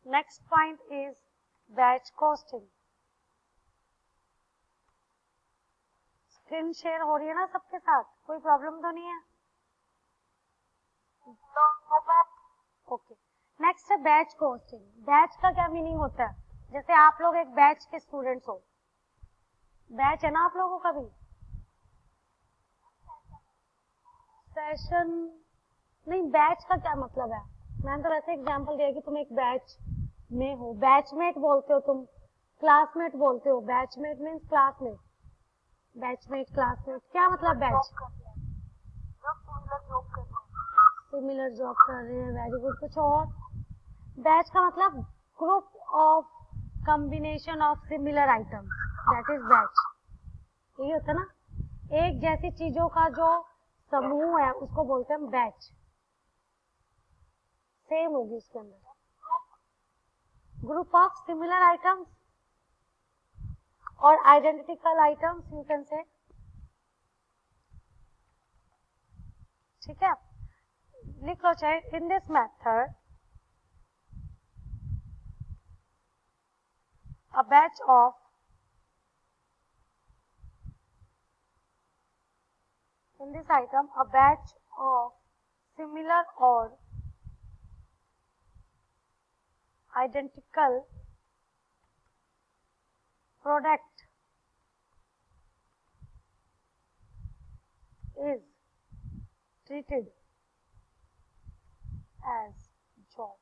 Next point is batch costing. Screen share हो रही है ना सबके साथ, कोई प्रॉब्लम तो नहीं है? ओके, नेक्स्ट है बैच कॉस्टिंग। बैच का क्या मीनिंग होता है? जैसे आप लोग एक बैच के स्टूडेंट्स हो, बैच है ना आप लोगों का भी? सेशन नहीं, बैच का क्या मतलब है? मैंने तो वैसे एग्जांपल दिया कि तुम एक बैच में हो, बैचमेट बोलते हो तुम, क्लासमेट बोलते हो, batchmate means classmate, batchmate classmate, क्या मतलब बैच? सिमिलर जॉब कर रहे हैं, वेरी गुड। कुछ और? बैच का मतलब group of combination of similar items, that is batch. यही होता है ना, एक जैसी चीजों का जो समूह है उसको बोलते हैं बैच। सेम होगी उसके अंदर, ग्रुप ऑफ सिमिलर आइटम्स और identical items you can say, ठीक है? लिख लो चाहे, in this method a batch of in this item a batch of similar or identical product is treated as job.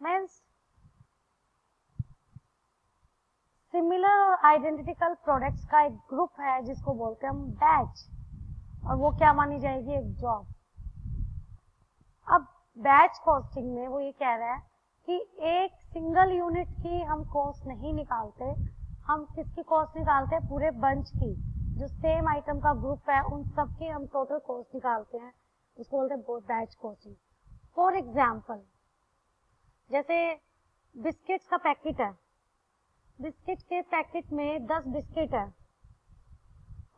Means similar और identical products का एक group है जिसको बोलते हैं हम बैच, और वो क्या मानी जाएगी? एक जॉब। अब बैच कॉस्टिंग में वो ये कह रहा है कि एक सिंगल यूनिट की हम कॉस्ट नहीं निकालते, हम किसकी कॉस्ट निकालते हैं? पूरे बंच की, जो सेम आइटम का ग्रुप है उन सब की हम टोटल कॉस्ट निकालते हैं, उसको बोलते हैं बैच कॉस्टिंग। फॉर एग्जाम्पल, जैसे बिस्किट्स का पैकेट है, बिस्किट के पैकेट में 10 बिस्किट है,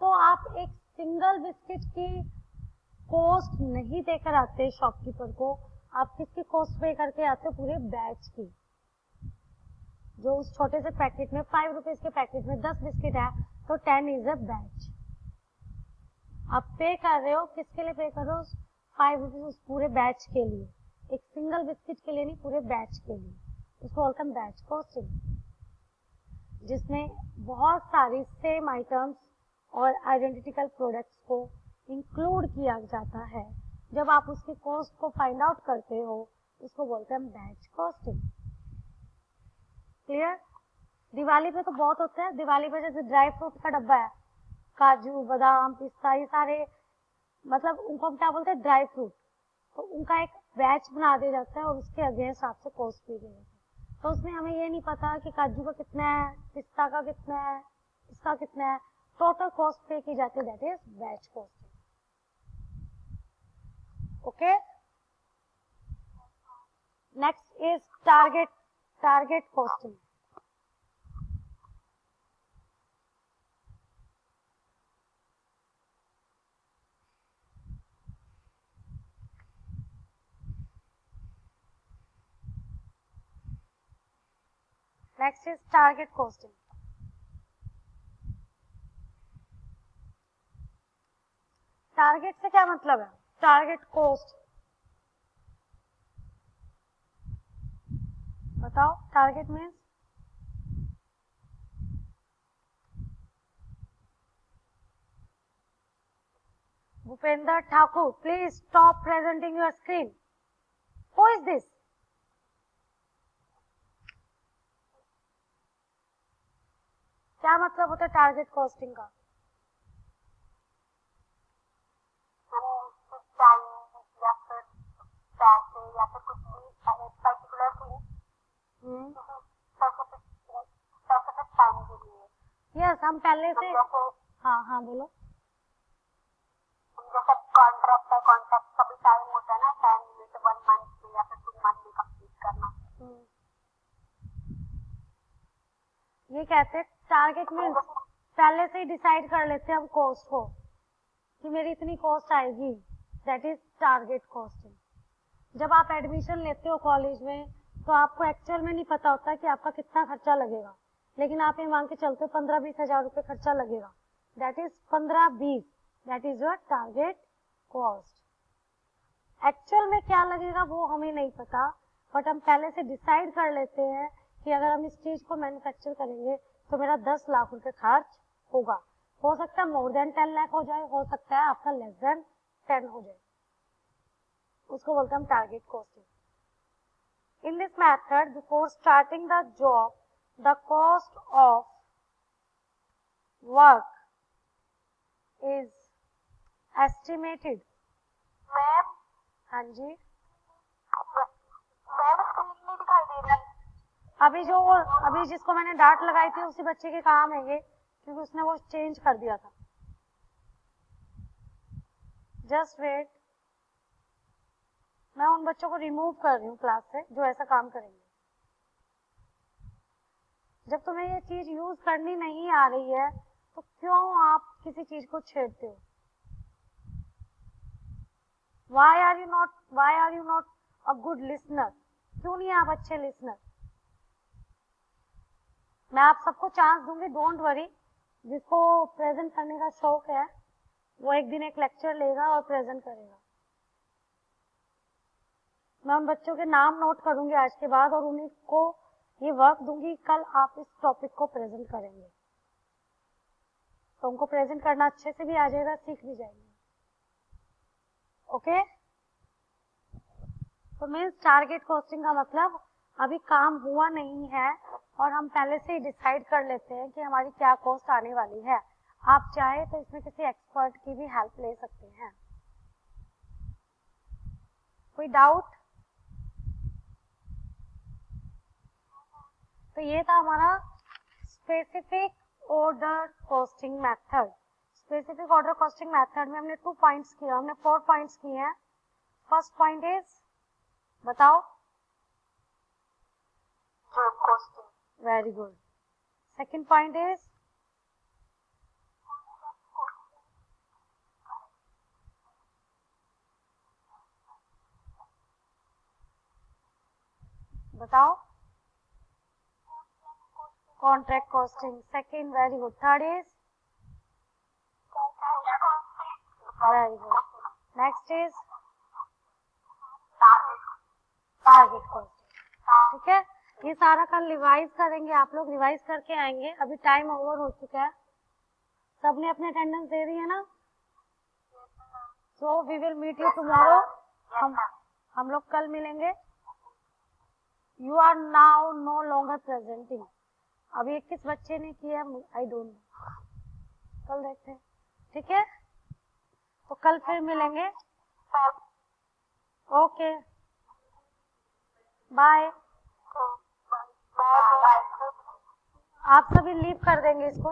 तो आप एक सिंगल बिस्किट की कॉस्ट नहीं देकर आते शॉपकीपर को, आप किसकी कॉस्ट पे करके आते हो? पूरे बैच की। जो उस छोटे से पैकेट में 5 रुपीज के पैकेट में 10 बिस्किट है तो 10 इज अ बैच। आप पे कर रहे हो, किसके लिए पे कर रहे हो? 5 रुपीज उस पूरे बैच के लिए, एक सिंगल बिस्किट के लिए नहीं, पूरे बैच के लिए। उसको बोलते हैं बैच कॉस्टिंग, जिसमें बहुत सारी सेम आइटम्स और आइडेंटिकल प्रोडक्ट्स को इंक्लूड किया जाता है। जब आप उसकी कॉस्ट को फाइंड आउट करते हो उसको बोलते हैं बैच कॉस्टिंग। क्लियर? दिवाली पे तो बहुत होता है, दिवाली पे जैसे ड्राई फ्रूट का डब्बा है, काजू बादाम पिस्ता, ये सारे मतलब उनको हम क्या बोलते हैं? Dry fruit. तो उनका एक बैच बना दिया जाता है और उसके अगेंस्ट आपसे कॉस्ट भी देगा। तो उसमें हमें ये नहीं पता कि काजू का कितना है, पिस्ता का कितना है, इसका कितना है, टोटल कॉस्ट पे की जाती है, that is batch costing. Okay, next is target costing. Next is target costing. Target से क्या मतलब है? टारगेट कॉस्ट बताओ। Target means Bhupendra Thakur, please stop presenting your screen. Who is this? क्या मतलब होता है टारगेट कॉस्टिंग का? या फिर कुछ भी पर्टिकुलर थिंग स्पेसिफिक टाइम के लिए। यस, हम पहले से, हाँ हाँ बोलो। जैसे कॉन्ट्रैक्ट है, कॉन्ट्रैक्ट का भी टाइम होता है ना, टाइम लिमिट 1 मंथ में या फिर 2 मंथ में कंप्लीट करना। ये कहते हैं टारगेट मीन्स पहले से ही डिसाइड कर लेते हैं हम कॉस्ट को कि मेरी इतनी कॉस्ट आएगी, दैट इज टारगेट कॉस्टिंग। जब आप एडमिशन लेते हो कॉलेज में तो आपको एक्चुअल में नहीं पता होता कि आपका कितना खर्चा लगेगा, लेकिन आप ये मान के चलते हो 15-20 हजार रुपए खर्चा लगेगा। That is 15-20, that is your target cost. Actual में क्या लगेगा वो हमें नहीं पता, बट हम पहले से डिसाइड कर लेते हैं कि अगर हम इस चीज को मैन्युफैक्चर करेंगे तो मेरा 10 लाख रुपए खर्च होगा। हो सकता है मोर देन 10 लाख हो जाए, हो सकता है आपका लेस देन 10 हो जाए, उसको बोलते हैं हम target costing. In this method, before starting the job, the cost of work is estimated. Ma'am हाँ जी, मैम स्क्रीन नहीं दिखाई दे रही। अभी जिसको मैंने डांट लगाई थी उसी बच्चे के काम है ये, क्योंकि उसने वो चेंज कर दिया था। जस्ट वेट, मैं उन बच्चों को रिमूव कर रही हूँ क्लास से जो ऐसा काम करेंगे। जब तुम्हें ये चीज यूज करनी नहीं आ रही है तो क्यों आप किसी चीज को छेड़ते हो? Why are you not a good listener? क्यों नहीं आप अच्छे लिसनर? मैं आप सबको चांस दूंगी, डोंट वरी। जिसको प्रेजेंट करने का शौक है वो एक दिन एक लेक्चर लेगा और प्रेजेंट करेगा। मैं उन बच्चों के नाम नोट करूंगी आज के बाद और उन्हीं को ये वर्क दूंगी, कल आप इस टॉपिक को प्रेजेंट करेंगे तो उनको प्रेजेंट करना अच्छे से भी आ जाएगा, सीख भी जाएंगे। ओके, तो मीन्स टारगेट कॉस्टिंग का मतलब अभी काम हुआ नहीं है और हम पहले से ही डिसाइड कर लेते हैं कि हमारी क्या कॉस्ट आने वाली है। आप चाहे तो इसमें किसी एक्सपर्ट की भी हेल्प ले सकते हैं। कोई डाउट? तो ये था हमारा specific order costing method. Specific order costing method में हमने 2 पॉइंट्स किया, हमने 4 पॉइंट्स किए हैं। फर्स्ट पॉइंट इज, बताओ। Job costing. Very good. Second point is, बताओ। Contract costing. Second, very good. Third is, very good. Next is target costing. ठीक है, ये सारा कल रिवाइज करेंगे, आप लोग रिवाइज करके आएंगे। अभी टाइम ओवर हो चुका है, सबने अपने अटेंडेंस दे दी है ना? So we will meet you tomorrow. हम लोग कल मिलेंगे। You are now no longer presenting. अभी 21 बच्चे ने किया, आई डोंट नो, कल देखते हैं। ठीक है, तो कल फिर मिलेंगे। Okay, bye. आप सभी लीव कर देंगे इसको।